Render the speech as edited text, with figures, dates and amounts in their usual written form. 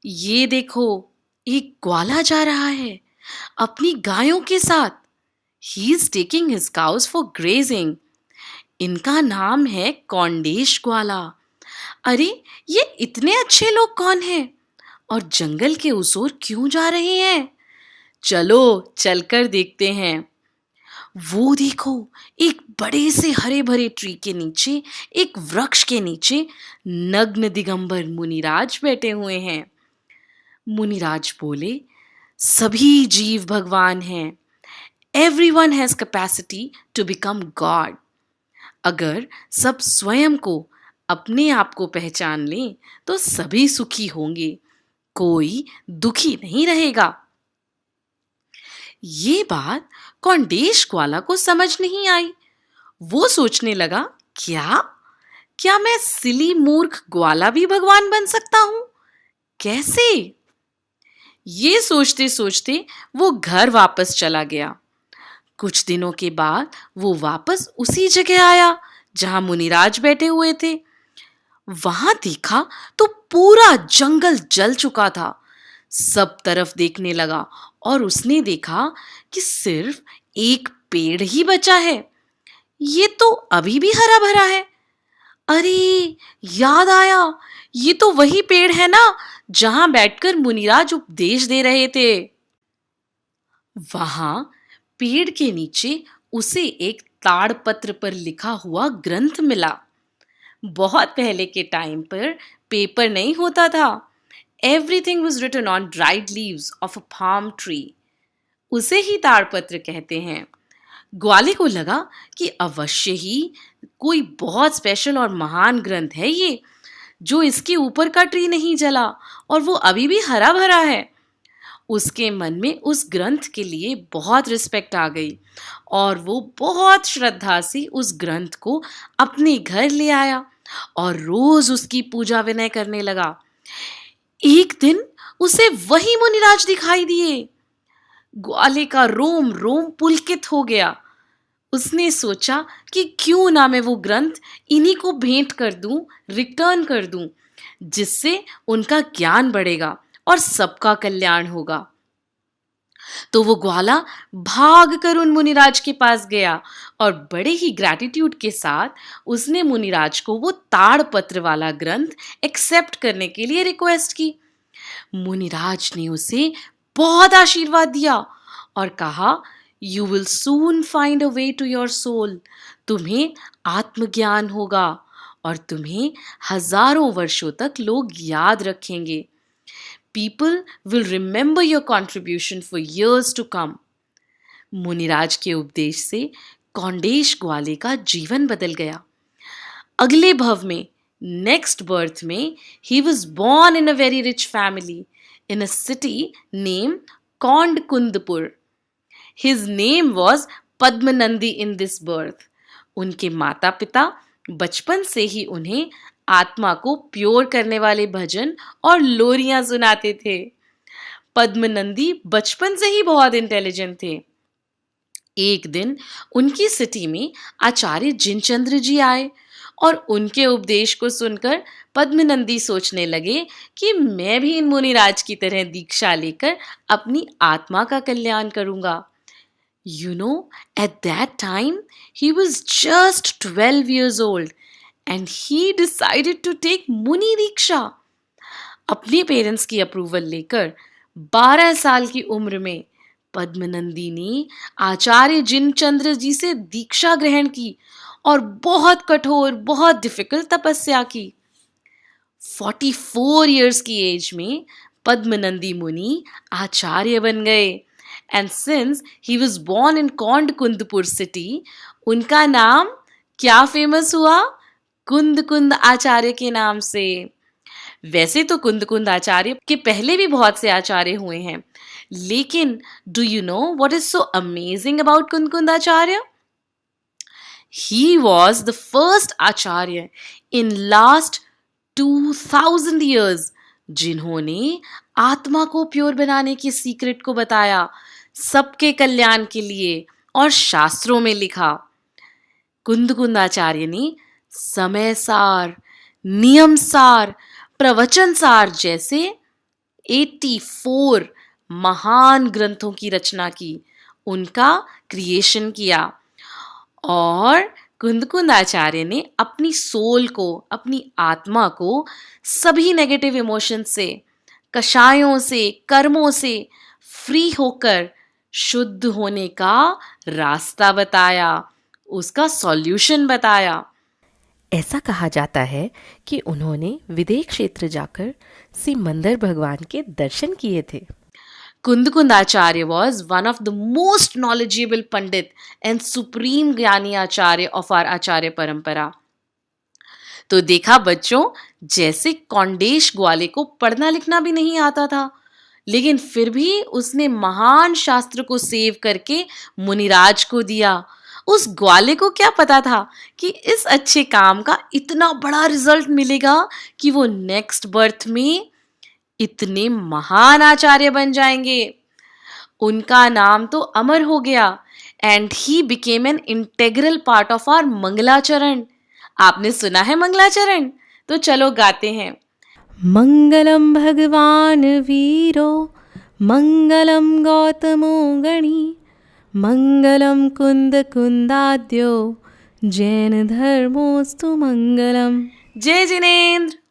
ये देखो, एक ग्वाला जा रहा है अपनी गायों के साथ। He is taking his cows for grazing. इनका नाम है कौंडेश ग्वाला। अरे, ये इतने अच्छे लोग कौन हैं और जंगल के उस ओर क्यों जा रहे हैं? चलो चलकर देखते हैं। वो देखो, एक बड़े से हरे भरे ट्री के नीचे, एक वृक्ष के नीचे नग्न दिगंबर मुनिराज बैठे हुए हैं। मुनिराज बोले, सभी जीव भगवान हैं। Everyone has capacity to become god. अगर सब स्वयं को, अपने आप को पहचान लें तो सभी सुखी होंगे, कोई दुखी नहीं रहेगा। ये बात कौंडेश ग्वाला को समझ नहीं आई। वो सोचने लगा, क्या क्या मैं सिली मूर्ख ग्वाला भी भगवान बन सकता हूं? कैसे? ये सोचते सोचते वो घर वापस चला गया। कुछ दिनों के बाद वो वापस उसी जगह आया जहां मुनिराज बैठे हुए थे। वहां देखा तो पूरा जंगल जल चुका था। सब तरफ देखने लगा और उसने देखा कि सिर्फ एक पेड़ ही बचा है। ये तो अभी भी हरा भरा है। अरे, याद आया, ये तो वही पेड़ है ना जहां बैठकर मुनिराज उपदेश दे रहे थे। वहां पेड़ के नीचे उसे एक ताड़पत्र पर लिखा हुआ ग्रंथ मिला। बहुत पहले के टाइम पर पेपर नहीं होता था। Everything was written on dried leaves of a palm tree. उसे ही ताड़पत्र कहते हैं। ग्वाले को लगा कि अवश्य ही कोई बहुत स्पेशल और महान ग्रंथ है ये, जो इसके ऊपर का ट्री नहीं जला और वो अभी भी हरा भरा है। उसके मन में उस ग्रंथ के लिए बहुत रिस्पेक्ट आ गई और वो बहुत श्रद्धा से उस ग्रंथ को अपने घर ले आया और रोज उसकी पूजा विनय करने लगा। एक दिन उसे वही मुनिराज दिखाई दिए। ग्वाले का रोम रोम पुलकित हो गया। उसने सोचा कि क्यों ना मैं वो ग्रंथ इन्हीं को भेंट कर दूं, रिटर्न कर दूं, जिससे उनका ज्ञान बढ़ेगा और सबका कल्याण होगा। तो वो ग्वाला भाग कर उन मुनिराज के पास गया और बड़े ही ग्रैटिट्यूड के साथ उसने मुनिराज को वो ताड़पत्र वाला ग्रंथ एक्सेप्ट करने के लिए रिक्वेस्ट की। मुनिराज ने उसे बहुत आशीर्वाद दिया और कहा, you will soon find a way to your soul. तुम्हें आत्मज्ञान होगा और तुम्हें हजारों वर्षों तक लोग याद रखेंगे। People will remember your contribution for years to come. मुनिराज के उपदेश से कौंडेश ग्वाले का जीवन बदल गया। अगले भव में, नेक्स्ट बर्थ में, he was born in a very rich family in a city named कौंडकुंदपुर. His name was Padmanandi in this birth. उनके माता पिता बचपन से ही उन्हें आत्मा को प्योर करने वाले भजन और लोरियां सुनाते थे। पद्मनंदी बचपन से ही बहुत इंटेलिजेंट थे। एक दिन उनकी सिटी में आचार्य जिनचंद्र जी आए और उनके उपदेश को सुनकर पद्मनंदी सोचने लगे कि मैं भी इन मुनिराज की तरह दीक्षा लेकर अपनी आत्मा का कल्याण करूंगा। You know, at that time, he was just 12 years old and he decided to take Muni Diksha. अपने पेरेंट्स की अप्रूवल लेकर 12 साल की उम्र में पद्मनंदी ने आचार्य जिनचंद्र जी से दीक्षा ग्रहण की और बहुत कठोर, बहुत डिफिकल्ट तपस्या की। 44 इयर्स की एज में पद्मनंदी मुनि आचार्य बन गए। And since he was born in Kundkundpur city, उनका नाम क्या फेमस हुआ? कुंद कुंद आचार्य के नाम से। वैसे तो कुंद कुंद आचार्य के पहले भी बहुत से आचार्य हुए हैं, लेकिन do you know what is so amazing about कुंद कुंद आचार्य? He was the first Acharya in last 2000 years जिन्होंने आत्मा को प्योर बनाने की सीक्रेट को बताया, सबके कल्याण के लिए, और शास्त्रों में लिखा। कुंद कुंद आचार्य ने समय सार, नियम सार, प्रवचन सार जैसे 84 महान ग्रंथों की रचना की, उनका क्रिएशन किया। और कुंदकुंद आचार्य ने अपनी सोल को, अपनी आत्मा को सभी नेगेटिव इमोशंस से, कषायों से, कर्मों से फ्री होकर शुद्ध होने का रास्ता बताया, उसका सॉल्यूशन बताया। ऐसा कहा जाता है कि उन्होंने विदेह क्षेत्र जाकर सिमंदर भगवान के दर्शन किए थे। कुंदकुंद आचार्य was one of the most knowledgeable Pandit and supreme ज्ञानी आचार्य of our आचार्य परंपरा। तो देखा बच्चों, जैसे कौंडेश ग्वाले को पढ़ना लिखना भी नहीं आता था, लेकिन फिर भी उसने महान शास्त्र को सेव करके मुनिराज को दिया। उस ग्वाले को क्या पता था कि इस अच्छे काम का इतना बड़ा रिजल्ट मिलेगा कि वो नेक्स्ट बर्थ में इतने महान आचार्य बन जाएंगे। उनका नाम तो अमर हो गया and he became an integral part of our Mangalacharan. आपने सुना है मंगलाचरण? तो चलो गाते हैं। मंगलम भगवान वीरो, मंगलम गौतमो गणी, मंगलम कुंद कुंदाद्यो, जैन धर्मोस्तु मंगलम। जय जिनेन्द्र।